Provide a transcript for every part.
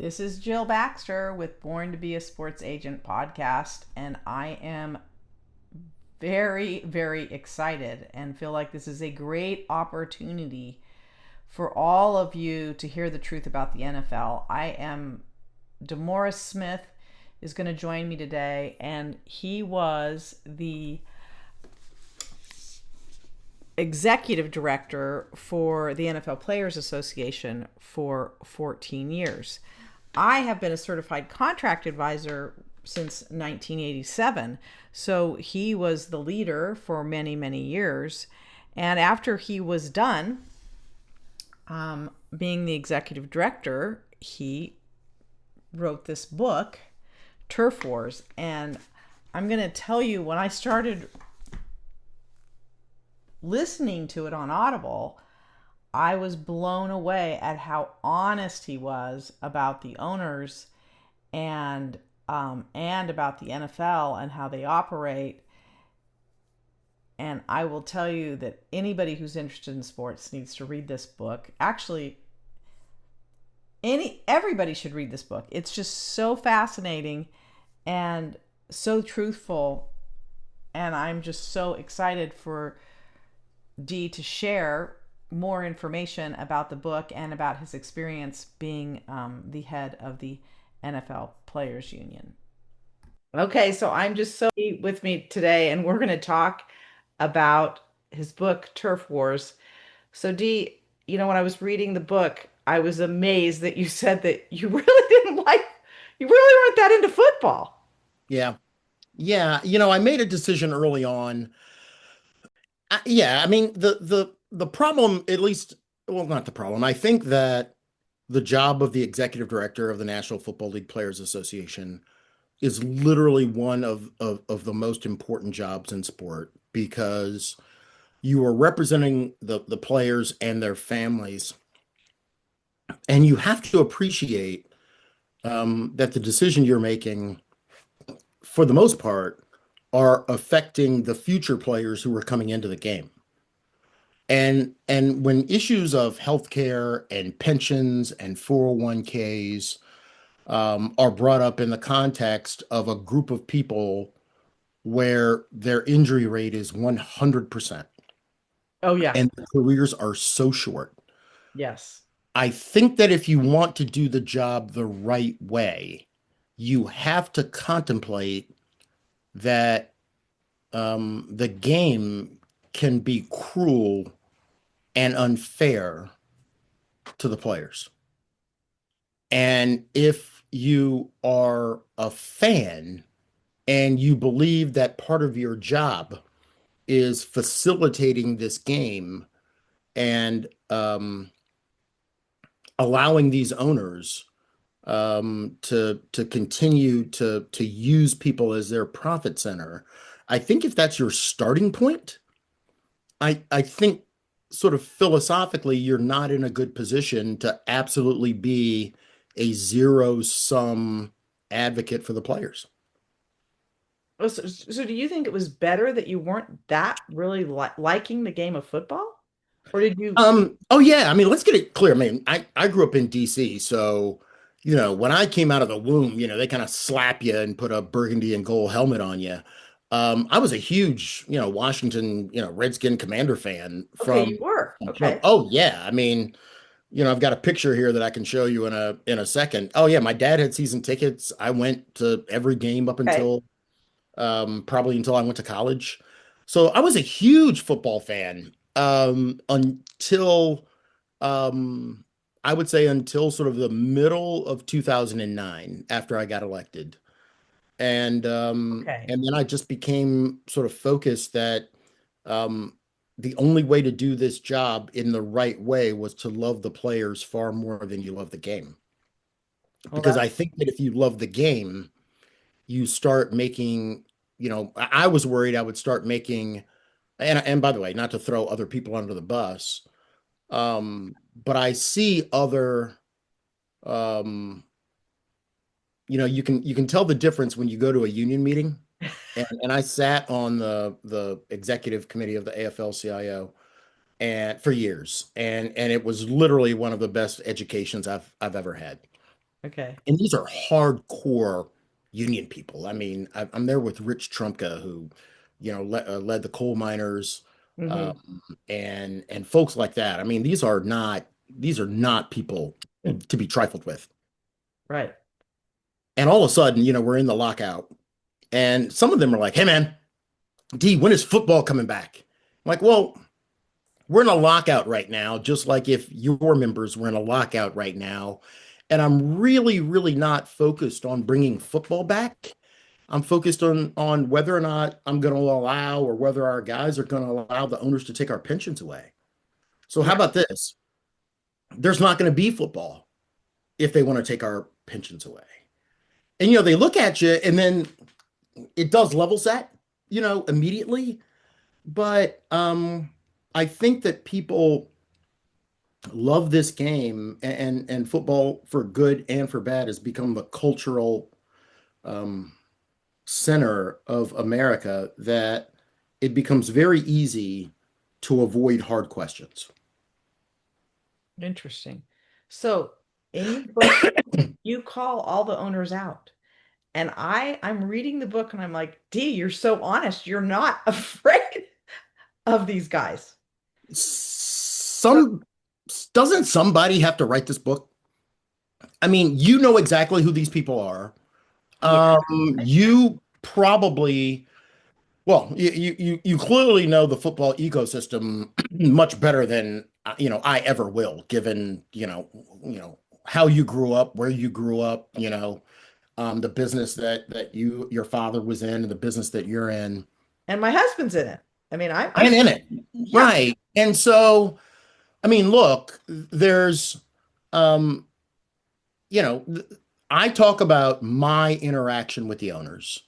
This is Jill Baxter with Born to Be a Sports Agent podcast, and I am very, very excited and feel like this is a great opportunity for all of you to hear the truth about the NFL. Demaurice Smith is going to join me today, and he was the executive director for the NFL Players Association for 14 years. I have been a certified contract advisor since 1987. So he was the leader for many, many years. And after he was done being the executive director, he wrote this book, Turf Wars. And I'm going to tell you, when I started listening to it on Audible, I was blown away at how honest he was about the owners and about the NFL and how they operate. And I will tell you that anybody who's interested in sports needs to read this book. Actually, everybody should read this book. It's just so fascinating and so truthful. And I'm just so excited for Dee to share more information about the book and about his experience being the head of the NFL Players Union. Okay, so I'm just so with me today, and we're going to talk about his book, Turf Wars. So, Dee, when I was reading the book, I was amazed that you said that you really you really weren't that into football. Yeah. Yeah. I made a decision early on. Yeah. I mean, the problem, at least, well, not the problem. I think that the job of the executive director of the National Football League Players Association is literally one of the most important jobs in sport because you are representing the players and their families. And you have to appreciate that the decision you're making, for the most part, are affecting the future players who are coming into the game. And when issues of healthcare and pensions and 401ks are brought up in the context of a group of people where their injury rate is 100% Oh, yeah. and their careers are so short, Yes. I think that if you want to do the job the right way, you have to contemplate that the game can be cruel and unfair to the players. And if you are a fan and you believe that part of your job is facilitating this game and allowing these owners to continue to use people as their profit center, I think if that's your starting point, I think sort of philosophically, you're not in a good position to absolutely be a zero sum advocate for the players. Oh, so do you think it was better that you weren't that really liking the game of football? Or did you? Oh yeah, I mean, let's get it clear. I mean, I grew up in DC, so when I came out of the womb, they kind of slap you and put a burgundy and gold helmet on you. I was a huge, Washington, Redskin Commander fan Okay, you from were. from Okay. oh yeah, I mean, I've got a picture here that I can show you in a second. Oh yeah, my dad had season tickets. I went to every game up Okay. until probably until I went to college. So I was a huge football fan until um, I would say until sort of the middle of 2009 after I got elected. Okay. And then I just became sort of focused that um, the only way to do this job in the right way was to love the players far more than you love the game. Well, Because that's I think that if you love the game, you start making, I was worried I would start making, and by the way, not to throw other people under the bus, but I see other, um, you can tell the difference when you go to a union meeting. And I sat on the executive committee of the AFL-CIO and for years, and it was literally one of the best educations I've ever had. Okay. And these are hardcore union people. I mean, I'm there with Rich Trumka, who, led the coal miners, Mm-hmm. and folks like that. I mean, these are not people to be trifled with. Right. And all of a sudden, we're in the lockout, and some of them are like, "Hey, man, D, when is football coming back?" I'm like, well, we're in a lockout right now, just like if your members were in a lockout right now. And I'm really, really not focused on bringing football back. I'm focused on whether or not I'm going to allow, or whether our guys are going to allow the owners to take our pensions away. So how Right. about this? There's not going to be football if they want to take our pensions away. And they look at you, and then it does level set, immediately. But I think that people love this game, and football, for good and for bad, has become the cultural um, center of America, that it becomes very easy to avoid hard questions. Interesting. So in your book, you call all the owners out. And I'm reading the book and I'm like, D, you're so honest. You're not afraid of these guys. So Some Doesn't somebody have to write this book? I mean, you know exactly who these people are. yeah, You probably Well, you clearly know the football ecosystem much better than I ever will, given how you grew up, where you grew up, the business that your father was in, and the business that you're in, and my husband's in it. I mean, I'm and in it, yeah, right? And so, I mean, look, there's, um, you know, th- I talk about my interaction with the owners,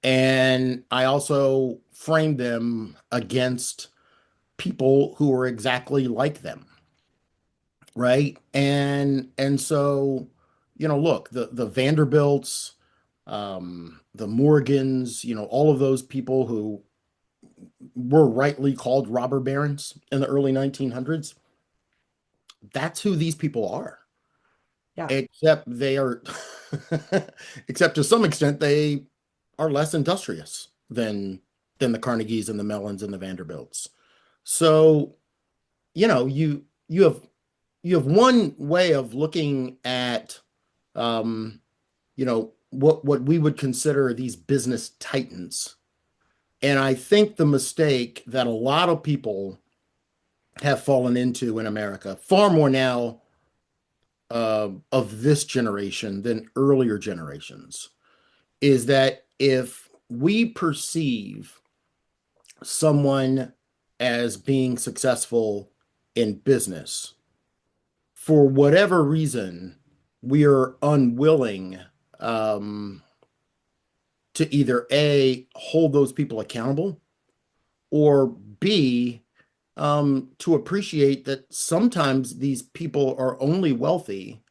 and I also frame them against people who are exactly like them, right? And so, look, the Vanderbilts, the Morgans, all of those people who were rightly called robber barons in the early 1900s, that's who these people are. yeah. Except they are, except to some extent, they are less industrious than the Carnegies and the Mellons and the Vanderbilts. So, you know, you you have you have one way of looking at what we would consider these business titans. And I think the mistake that a lot of people have fallen into in America, far more now, of this generation than earlier generations, is that if we perceive someone as being successful in business, for whatever reason, we are unwilling, um, to either A, hold those people accountable, or B, to appreciate that sometimes these people are only wealthy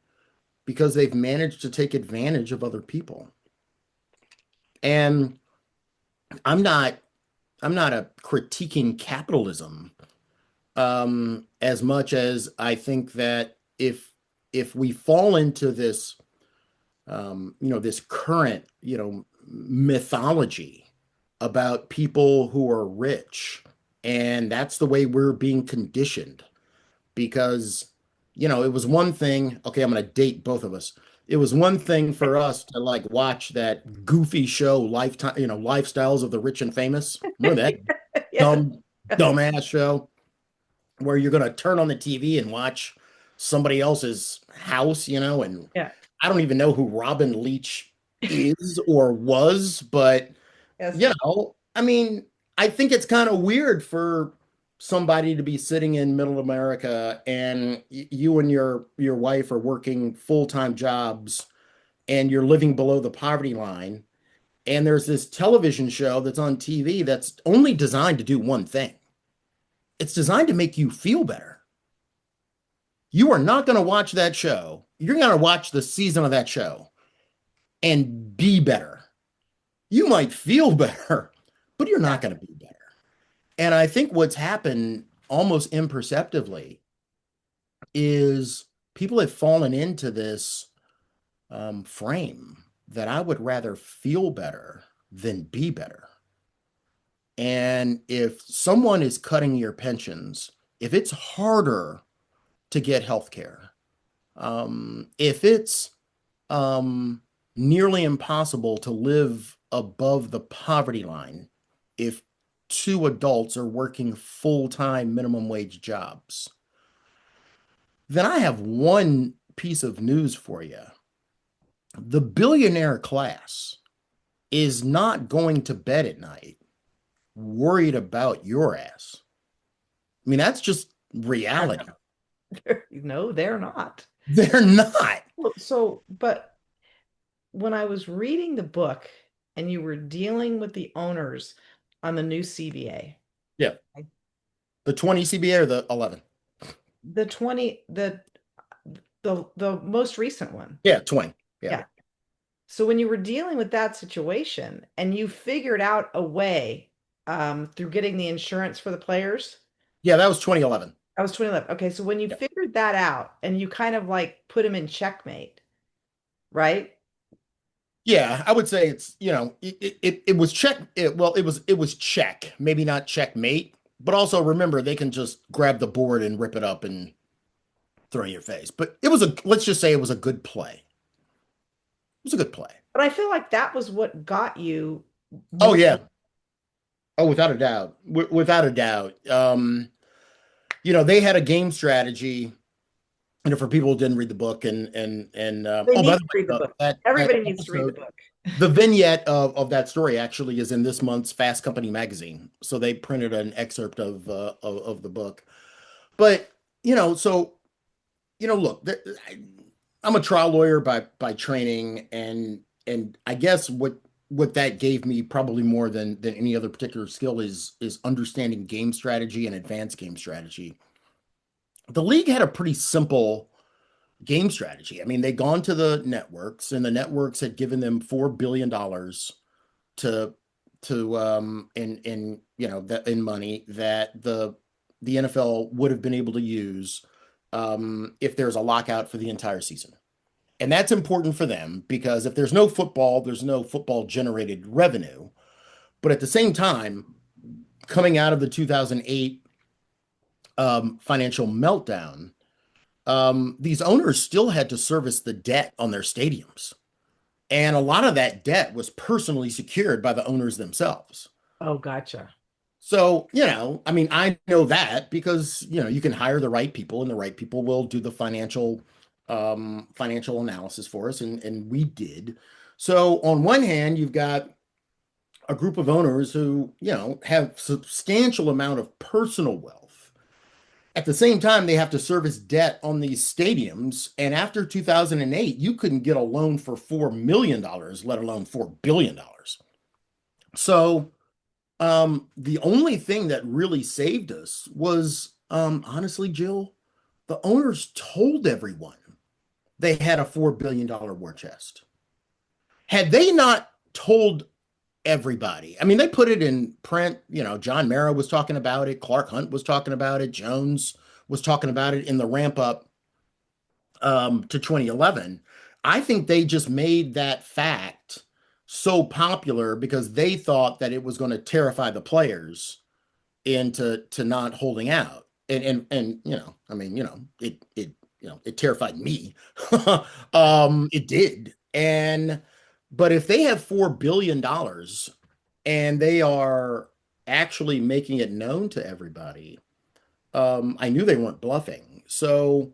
because they've managed to take advantage of other people. And I'm not I'm not a critiquing capitalism, as much as I think that if we fall into this current, mythology about people who are rich, and that's the way we're being conditioned. Because, it was one thing, okay, I'm going to date both of us. It was one thing for us to like watch that goofy show, Lifetime, Lifestyles of the Rich and Famous. Remember that Yes. dumb, dumbass show where you're going to turn on the TV and watch somebody else's house, and Yeah. I don't even know who Robin Leach is or was, but Yes. I mean, I think it's kind of weird for somebody to be sitting in middle America, and you and your wife are working full-time jobs, and you're living below the poverty line, and there's this television show that's on TV that's only designed to do one thing. It's designed to make you feel better. You are not going to watch that show. You're going to watch the season of that show and be better. You might feel better, but you're Yeah. not going to be better. And I think what's happened almost imperceptibly is people have fallen into this. frame that I would rather feel better than be better. And if someone is cutting your pensions, if it's harder to get health care, if it's um, nearly impossible to live above the poverty line, if two adults are working full-time minimum wage jobs, then I have one piece of news for you. The billionaire class is not going to bed at night worried about your ass. I mean, that's just I reality. know. No, they're not. They're not. Well, so, but when I was reading the book and you were dealing with the owners on the new CBA, Yeah. The 20 CBA or the 11? the 20, the most recent one. Yeah, 20. Yeah. Yeah. So when you were dealing with that situation and you figured out a way through getting the insurance for the players, Yeah, that was 2011. that was 2011. Okay, so when you Yeah. figured that out and you kind of like put him in checkmate, right? Yeah, I would say it's, it was check well, it was check, maybe not checkmate, but also remember they can just grab the board and rip it up and throw it in your face. But let's just say it was a good play. It was a good play. But I feel like that was what got you Oh more. yeah. Oh, without a doubt. Without a doubt. They had a game strategy, for people who didn't read the book They oh, by need the to way, read the book. that Everybody needs to read the episode, book. the vignette of that story actually is in this month's Fast Company magazine. So they printed an excerpt of the book. But, so, look, I'm a trial lawyer by training, and I guess what that gave me probably more than any other particular skill is understanding game strategy and advanced game strategy. The league had a pretty simple game strategy. I mean, they'd gone to the networks, and the networks had given them $4 billion to that in money that the NFL would have been able to use if there's a lockout for the entire season. And that's important for them because if there's no football, there's no football generated revenue. But at the same time, coming out of the 2008 financial meltdown, these owners still had to service the debt on their stadiums. And a lot of that debt was personally secured by the owners themselves. Oh, gotcha. So, I mean, I know that because, you can hire the right people and the right people will do the financial analysis for us. And we did. So on one hand, you've got a group of owners who, have substantial amount of personal wealth. At the same time, they have to service debt on these stadiums. And after 2008, you couldn't get a loan for $4 million, let alone $4 billion. So the only thing that really saved us was, honestly, Jill, the owners told everyone they had a $4 billion war chest. Had they not told everybody, I mean, they put it in print. John Mara was talking about it. Clark Hunt was talking about it. Jones was talking about it in the ramp up to 2011. I think they just made that fact so popular because they thought that it was going to terrify the players into not holding out. And I mean, it terrified me. It did. But if they have $4 billion and they are actually making it known to everybody, I knew they weren't bluffing. So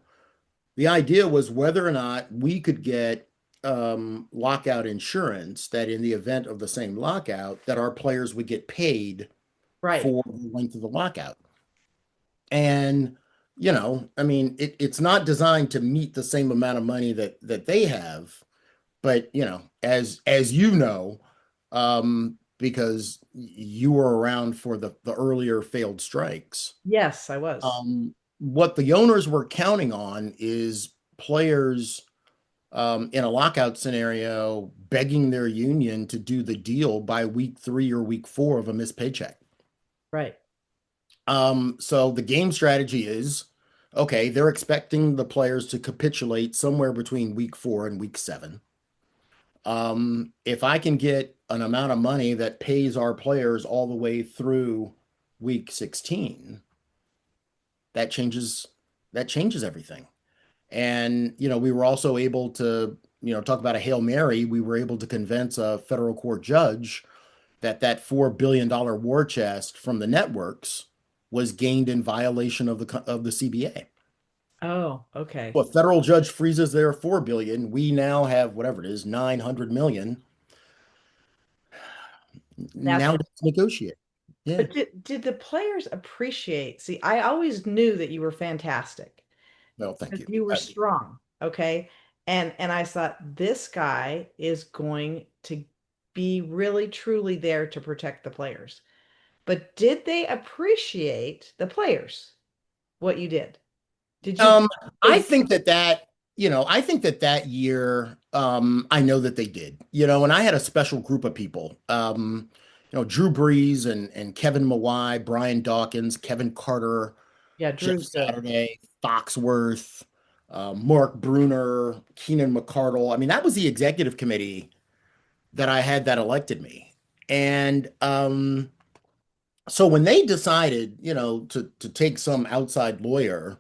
the idea was whether or not we could get lockout insurance that in the event of the same lockout, that our players would get paid Right. for the length of the lockout. And, I mean, it's not designed to meet the same amount of money that they have, but as because you were around for the earlier failed strikes, Yes, I was. what the owners were counting on is players in a lockout scenario begging their union to do the deal by week 3 or week 4 of a missed paycheck. Right. So the game strategy is okay, they're expecting the players to capitulate somewhere between week 4 and week 7. If I can get an amount of money that pays our players all the way through week 16, that changes that changes everything. And, we were also able to, talk about a Hail Mary. We were able to convince a federal court judge that that $4 billion war chest from the networks was gained in violation of the CBA. Oh, okay. Well, a federal judge freezes their 4 billion. We now have whatever it is, 900 million. That's Now let's negotiate. Yeah. But did the players appreciate? See, I always knew that you were fantastic. No, thank That you. you were strong, okay? And I thought this guy is going to be really truly there to protect the players. But did they appreciate the players what you did? Did you Um, I they think I think that year, I know that they did, and I had a special group of people, Drew Brees and Kevin Mawai, Brian Dawkins, Kevin Carter, Yeah, Jeff Drew's good. Saturday, Foxworth, Mark Bruner, Keenan McCardle. I mean, that was the executive committee that I had that elected me. And so when they decided, to take some outside lawyer,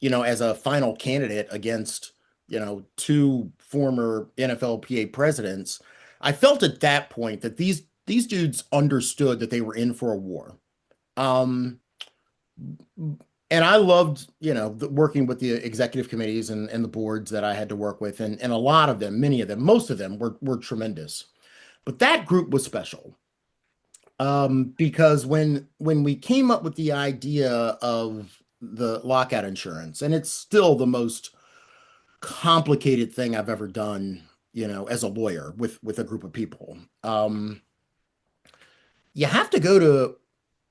as a final candidate against, two former NFLPA presidents, I felt at that point that these dudes understood that they were in for a war. Um, and I loved, working with the executive committees and the boards that I had to work with, and a lot of them, many of them, most of them were tremendous. But that group was special, because when we came up with the idea of the lockout insurance, and it's still the most complicated thing I've ever done, as a lawyer with a group of people. You have to go to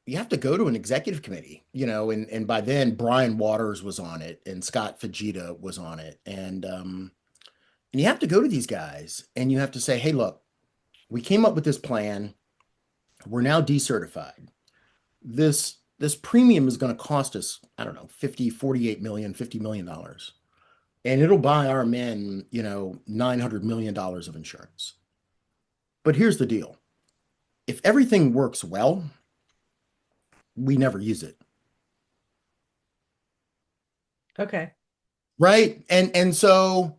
you have to go to an executive committee, and by then Brian Waters was on it and Scott Fujita was on it. And you have to go to these guys and you have to say, hey, look, we came up with this plan. We're now decertified. This premium is going to cost us, I don't know, 50, 48 million, $50 million. And it'll buy our men, $900 million of insurance. But here's the deal. If everything works well, we never use it. Okay. Right. And so,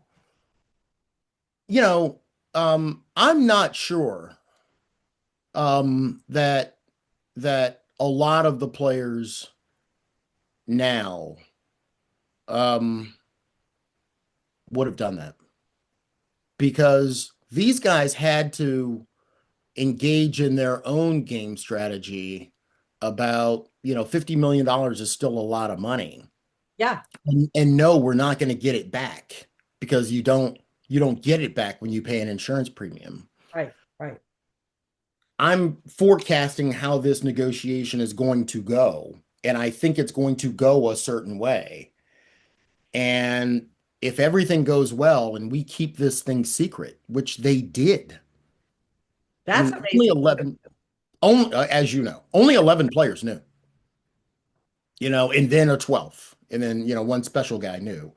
I'm not sure that a lot of the players now um would have done that, because these guys had to engage in their own game strategy about, $50 million is still a lot of money. Yeah, And no, we're not going to get it back, because you don't get it back when you pay an insurance premium. right, right. I'm forecasting how this negotiation is going to go, and I think it's going to go a certain way. And if everything goes well and we keep this thing secret, which they did, I That's mean, only amazing. 11, only, as you know, only 11 players knew, and then a 12th, and then, one special guy knew.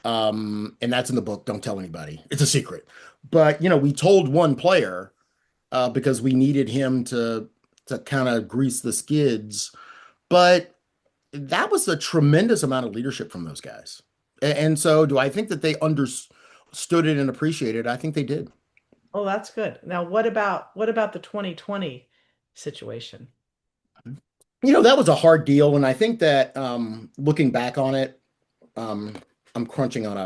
And that's in the book. Don't tell anybody. It's a secret. But, we told one player, because we needed him to kind of grease the skids. But that was a tremendous amount of leadership from those guys. And so, do I think that they understood it and appreciated it? I think they did. Oh, that's good. Now, what about the 2020 situation? That was a hard deal, and I think that, looking back on it, um, I'm crunching on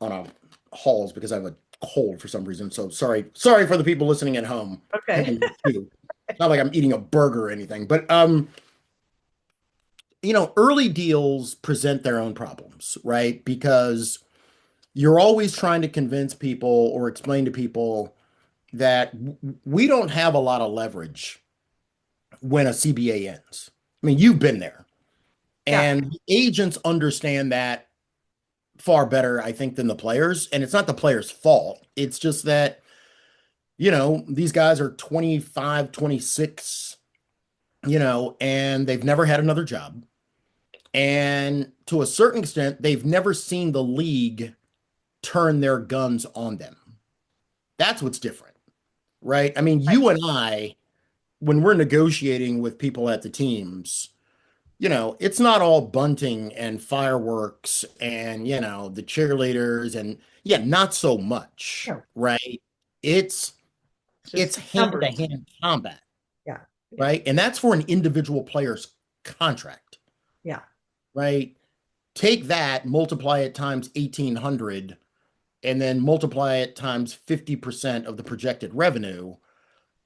a Halls because I have a cold for some reason. So sorry for the people listening at home. Okay. Having two. It's not like I'm eating a burger or anything, but early deals present their own problems, right? Because you're always trying to convince people or explain to people that we don't have a lot of leverage when a CBA ends. I mean, you've been there, Yeah, and the agents understand that far better, I think, than the players. And it's not the players' fault. It's just that, these guys are 25, 26, and they've never had another job. And to a certain extent, they've never seen the league turn their guns on them. That's what's different, right? I mean, Right. you and I, when we're negotiating with people at the teams, it's not all bunting and fireworks and, the cheerleaders and yeah, not so much, No, right? It's it's it's just numbers. hand-to-hand combat, Yeah. Yeah. right? And that's for an individual player's contract, Yeah. right? Take that, multiply it times 1,800, and then multiply it times 50% of the projected revenue.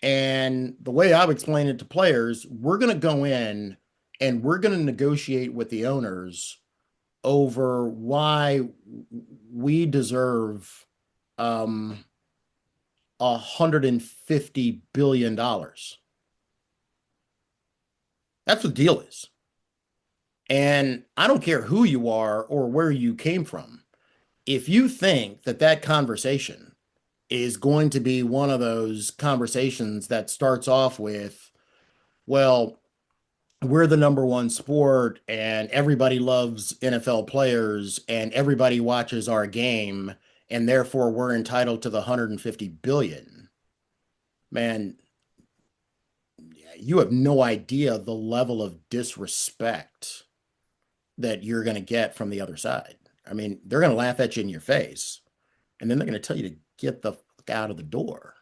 And the way I've explained it to players, we're going to go in and we're going to negotiate with the owners over why we deserve $150 billion. That's what the deal is. And I don't care who you are or where you came from. If you think that that conversation is going to be one of those conversations that starts off with, well, we're the number one sport and everybody loves NFL players and everybody watches our game and therefore we're entitled to the 150 billion. Man, you have no idea the level of disrespect that you're going to get from the other side. I mean, they're going to laugh at you in your face and then they're going to tell you to get the fuck out of the door.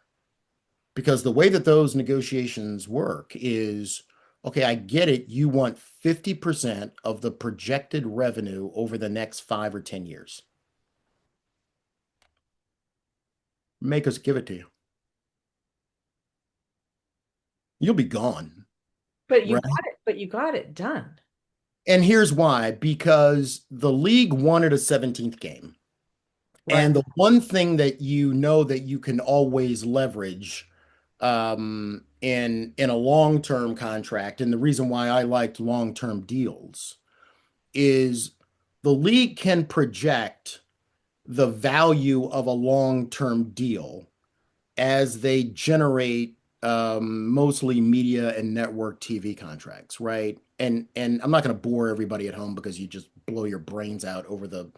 Because the way that those negotiations work is, okay, I get it. You want 50% of the projected revenue over the next 5 or 10 years. Make us give it to you. You'll be gone, right? But you got it done. And here's why, because the league wanted a 17th game. Right. And the one thing that you know that you can always leverage in a long-term contract, and the reason why I liked long-term deals is the league can project the value of a long-term deal as they generate mostly media and network TV contracts, right? And I'm not going to bore everybody at home because you just blow your brains out over the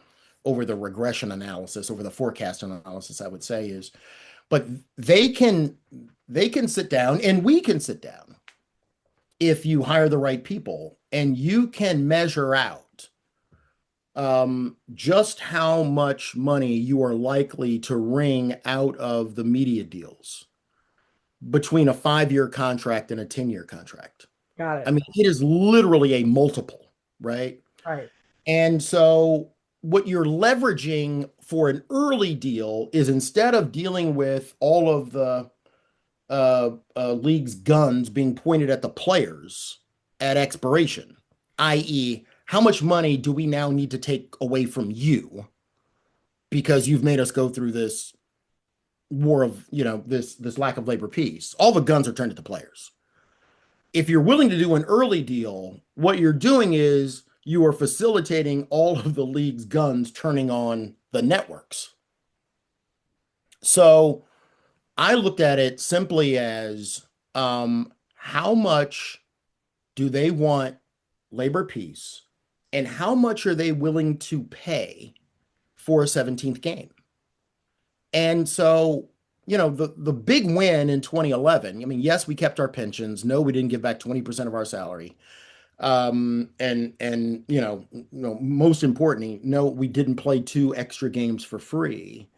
regression analysis, over the forecast analysis, I would say is, but they can sit down and we can sit down if you hire the right people and you can measure out just how much money you are likely to wring out of the media deals between a 5-year contract and a 10-year contract. Got I it. mean, it is literally a multiple, right? Right. And so what you're leveraging for an early deal is instead of dealing with all of the league's guns being pointed at the players at expiration, i.e., how much money do we now need to take away from you because you've made us go through this war of, this lack of labor peace. All the guns are turned at the players. If you're willing to do an early deal, what you're doing is you are facilitating all of the league's guns turning on the networks. So I looked at it simply as how much do they want labor peace and how much are they willing to pay for a 17th game? And so, the big win in 2011, I mean, yes, we kept our pensions. No, we didn't give back 20% of our salary. And most importantly, no, we didn't play 2 extra games for free.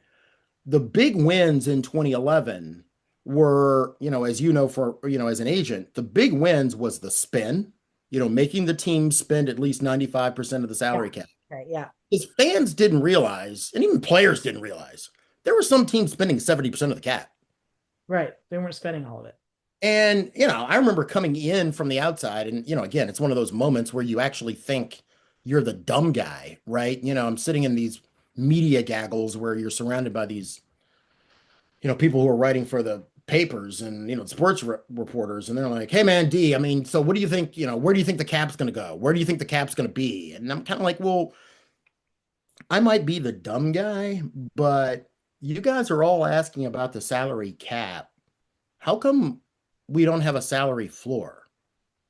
The big wins in 2011 were, as as an agent, the big wins was the spin, making the team spend at least 95% of the Yeah. salary cap. Okay. Yeah. Because fans didn't realize, and even players didn't realize, there were some teams spending 70% of the cap. Right. They weren't spending all of it. And, I remember coming in from the outside, and, again, it's one of those moments where you actually think you're the dumb guy, right? I'm sitting in these media gaggles where you're surrounded by these, people who are writing for the papers and, sports reporters, and they're like, hey, man, D, I mean, so what do you think, where do you think the cap's going to go? Where do you think the cap's going to be? And I'm kind of like, well, I might be the dumb guy, but you guys are all asking about the salary cap. How come we don't have a salary floor?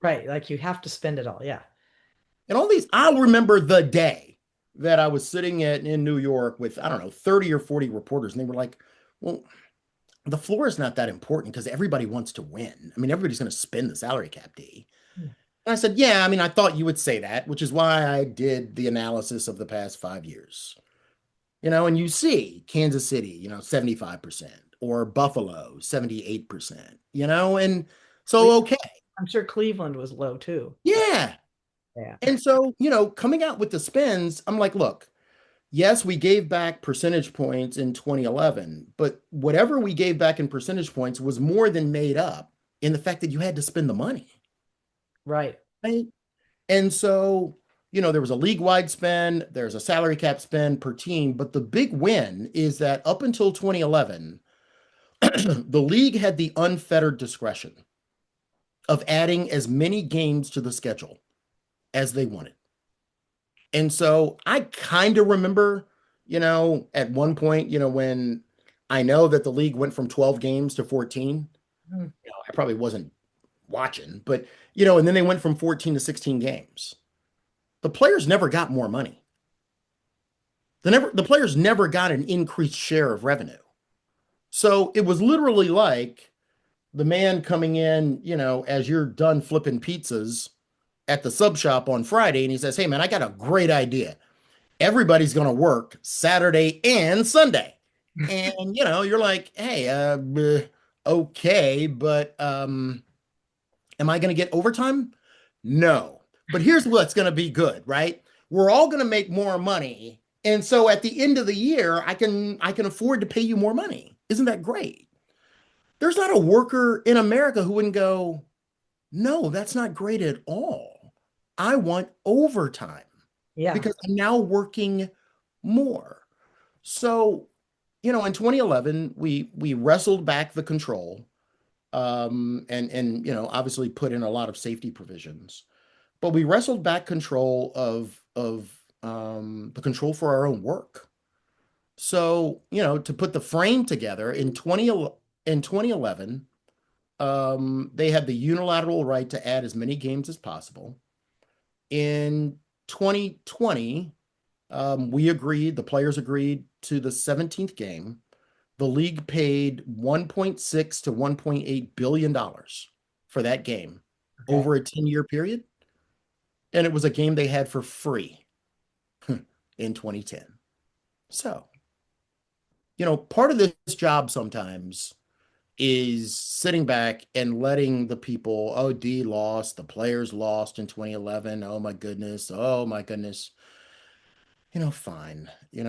Right. Like you have to spend it all. Yeah. And all these, I'll remember the day that I was sitting in New York with, I don't know, 30 or 40 reporters, and they were like, well, the floor is not that important because everybody wants to win. I mean, everybody's going to spend the salary cap, D. And I said, yeah, I mean, I thought you would say that, which is why I did the analysis of the past 5 years. And you see Kansas City, 75%, or Buffalo, 78%, and so, Cle- okay. I'm sure Cleveland was low too. Yeah. Yeah. And so, coming out with the spins, I'm like, look, yes, we gave back percentage points in 2011, but whatever we gave back in percentage points was more than made up in the fact that you had to spend the money. Right. Right. And so, there was a league-wide spend, there's a salary cap spend per team, but the big win is that up until 2011, the league had the unfettered discretion of adding as many games to the schedule as they wanted. And so I kind of remember, at one point, when I know that the league went from 12 games to 14, Mm. I probably wasn't watching, but, and then they went from 14 to 16 games. The players never got more money. The players never got an increased share of revenue. So it was literally like the man coming in, as you're done flipping pizzas at the sub shop on Friday, and he says, hey, man, I got a great idea. Everybody's going to work Saturday and Sunday. And, you're like, hey, okay, but am I going to get overtime? No. But here's what's going to be good, right? We're all going to make more money. And so at the end of the year, I can afford to pay you more money. Isn't that great? There's not a worker in America who wouldn't go, no, that's not great at all. I want overtime Yeah. because I'm now working more. So, in 2011, we wrestled back the control, and obviously put in a lot of safety provisions, but we wrestled back control of the control for our own work. So, to put the frame together in 2011, they had the unilateral right to add as many games as possible. In 2020, the players agreed to the 17th game. The league paid 1.6 to 1.8 billion dollars for that game Okay. over a 10-year period, and it was a game they had for free in 2010. So, part of this job sometimes is sitting back and letting the people, oh, D lost, the players lost in 2011. Oh my goodness. Oh my goodness. Fine. You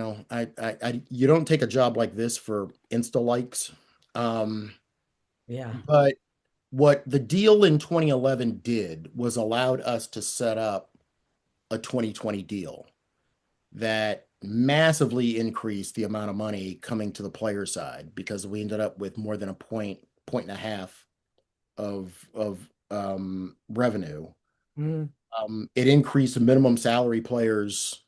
don't take a job like this for Insta likes. Um, Yeah. but what the deal in 2011 did was allowed us to set up a 2020 deal that massively increased the amount of money coming to the player side because we ended up with more than a point and a half of revenue. Mm. It increased the minimum salary players'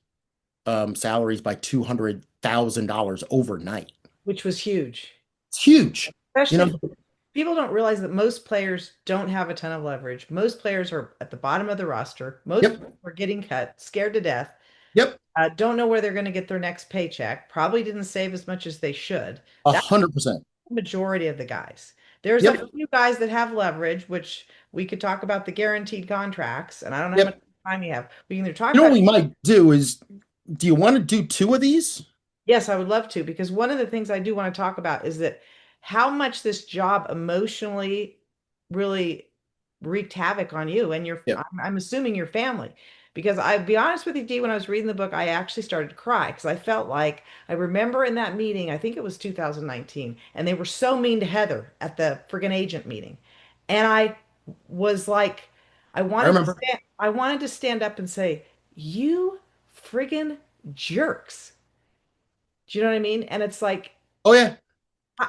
salaries by $200,000 overnight. Which was huge. It's huge. You know, Especially people don't realize that most players don't have a ton of leverage. Most players are at the bottom of the roster. Most yep, people are getting cut, scared to death, yep, don't know where they're going to get their next paycheck, probably didn't save as much as they should. a That's hundred percent. the majority of the guys. There's a Yep, few guys that have leverage, which we could talk about the guaranteed contracts, and I don't know how much yep. time you have. We can either talk You know what about we might do is, do you want to do two of these? Yes, I would love to, because one of the things I do want to talk about is that how much this job emotionally really wreaked havoc on you and Yep. I'm assuming your family. Because I'll be honest with you, Dee, when I was reading the book, I actually started to cry because I felt like I remember in that meeting, I think it was 2019, and they were so mean to Heather at the friggin' agent meeting. And I was like, I remember. I wanted to stand up and say, you friggin' jerks. Do you know what I mean? And it's like, Oh yeah.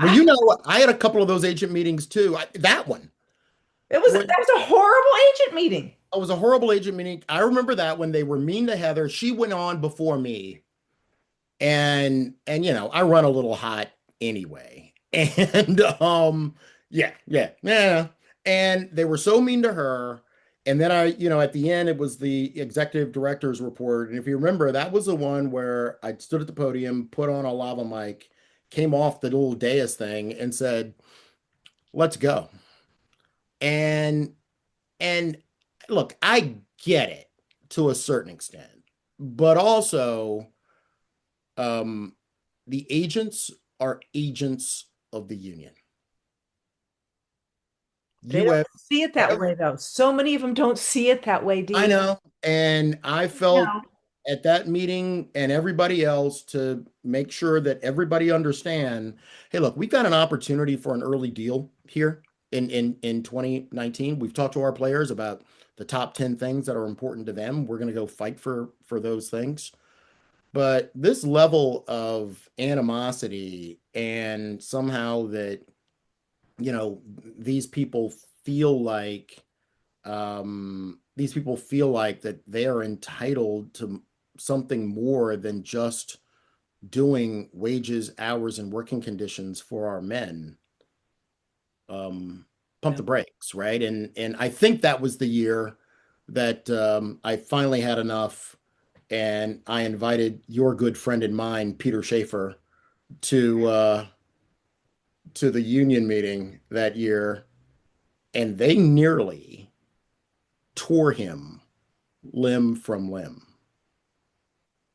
Well, I, I had a couple of those agent meetings too. That one that when was a horrible agent meeting. it was a horrible agent meeting. I remember that when they were mean to Heather. She went on before me, and I run a little hot anyway. And yeah, yeah, yeah. And they were so mean to her. And then at the end, it was the executive director's report. And if you remember, that was the one where I stood at the podium, put on a lava mic, came off the little dais thing and said, let's go. And and look, I get it to a certain extent, but also um the agents are agents of the union. They You don't have see it that way, though. So many of them don't see it that way, I Dee. know. And I felt No. at that meeting and everybody else to make sure that everybody understand, hey, look, we've got an opportunity for an early deal here in 2019. We've talked to our players about the top 10 things that are important to them. We're going to go fight for those things. But this level of animosity and somehow that, these people feel like these people feel like that they are entitled to something more than just doing wages, hours, and working conditions for our men. Um, Pump Yeah. the brakes, right? And I think that was the year that I finally had enough, and I invited your good friend and mine, Peter Schaefer, to uh, to the union meeting that year, and they nearly tore him limb from limb,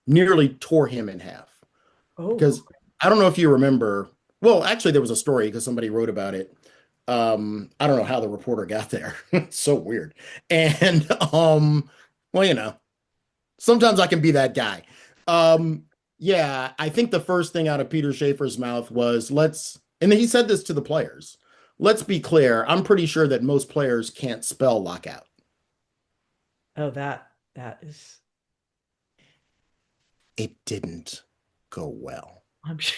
nearly tore him in half. Oh, Because I don't know if you remember, well, actually, there was a story because somebody wrote about it. I don't know how the reporter got there. It's so weird. And well, sometimes I can be that guy. Um, yeah, I think the first thing out of Peter Schaefer's mouth was and he said this to the players. Let's be clear. I'm pretty sure that most players can't spell lockout. oh, that is. It didn't go well. I'm sure.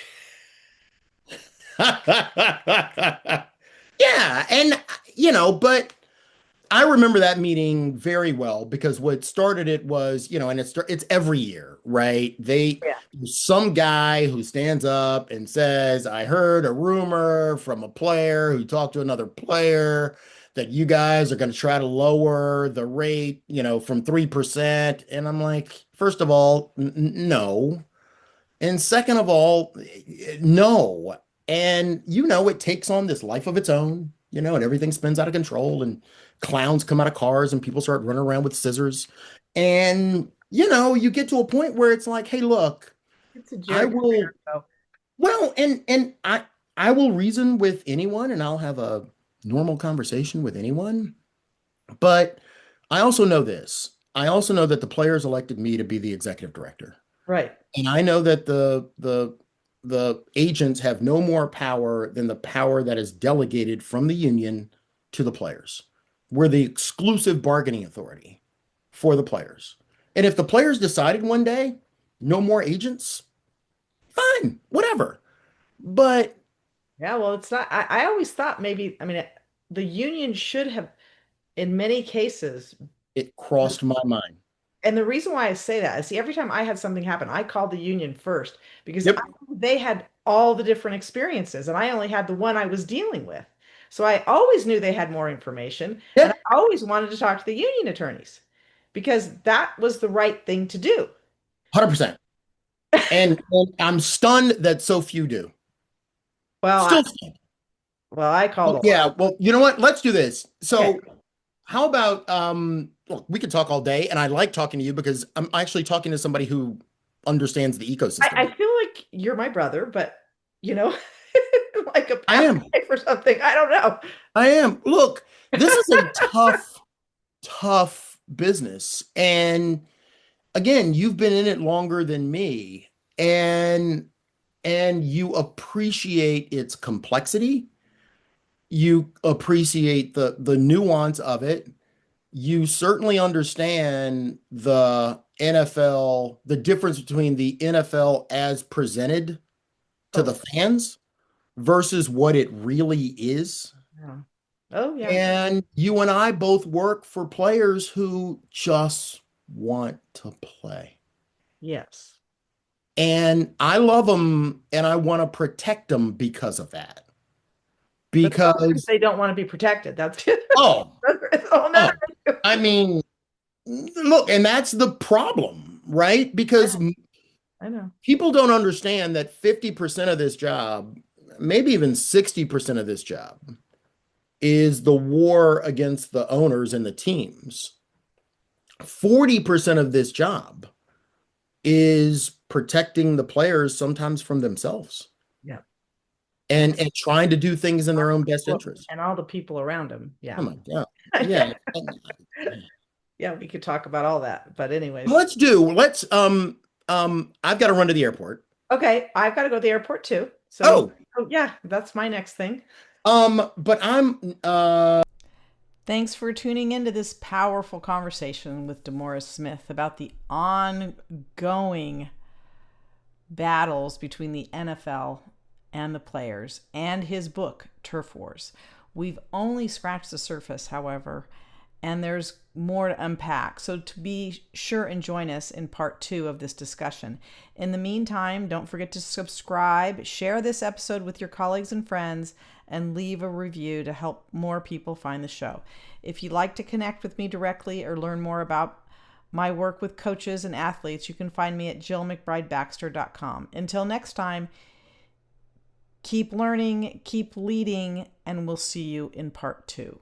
Yeah, and but I remember that meeting very well because what started it was, and it's every year, right? Yeah. There's some guy who stands up and says, "I heard a rumor from a player who talked to another player that you guys are going to try to lower the rate, from 3%." And I'm like, first of all, no. And second of all, no. And it takes on this life of its own, and everything spins out of control and clowns come out of cars and people start running around with scissors. And, you get to a point where it's like, hey, look, It's a I Jerry will, Springer. well, and I will reason with anyone and I'll have a normal conversation with anyone. But I also know this. I also know that the players elected me to be the executive director. Right. And I know that the agents have no more power than the power that is delegated from the union to the players. We're the exclusive bargaining authority for the players. And if the players decided one day, no more agents, fine, whatever. But Yeah, well, it's not. I always thought maybe, I mean, the union should have, in many cases, it crossed my mind. and the reason why I say that is, see, every time I had something happen, I called the union first because Yep, they had all the different experiences, and I only had the one I was dealing with. So I always knew they had more information, and yeah, I always wanted to talk to the union attorneys because that was the right thing to do. 100%. And I'm stunned that so few do. Well, Still stunned. I called Well, a yeah, lot. well, you know what? Let's do this. Okay. So how about look, we could talk all day, and I like talking to you because I'm actually talking to somebody who understands the I ecosystem. feel like you're my brother, but you know, like a I past am. life or something. I don't know. I am. Look, this is a tough, tough business. And again, you've been in it longer than me, and you appreciate its complexity. You appreciate the nuance of it. You certainly understand the NFL, the difference between the NFL as presented to the Oh, fans versus what it really is. yeah. Oh, yeah. And you and I both work for players who just want to play. Yes. And I love them and I want to protect them because of that. But sometimes because they don't want to be protected. That's oh, that's a whole oh, nother. I mean, look, and that's the problem, right? I Because know. I know. people don't understand that 50% of this job, maybe even 60% of this job, is the war against the owners and the teams. 40% of this job is protecting the players sometimes from themselves Yeah. And and trying to do things in their own best interest. all the people around them. Oh Yeah. my God. Yeah. Yeah, we could talk about all that. But anyways. I've got to run to the airport. Okay, I've got to go to the airport too. So, Oh, oh, yeah, that's my next thing. but Thanks for tuning into this powerful conversation with Demaurice Smith about the ongoing battles between the NFL and the players and his book, Turf Wars. We've only scratched the surface, however, and there's more to unpack. So to be sure and join us in part 2 of this discussion. In the meantime, don't forget to subscribe, share this episode with your colleagues and friends, and leave a review to help more people find the show. If you'd like to connect with me directly or learn more about my work with coaches and athletes, you can find me at jillmcbridebaxter.com. Until next time, keep learning, keep leading, and we'll see you in part 2.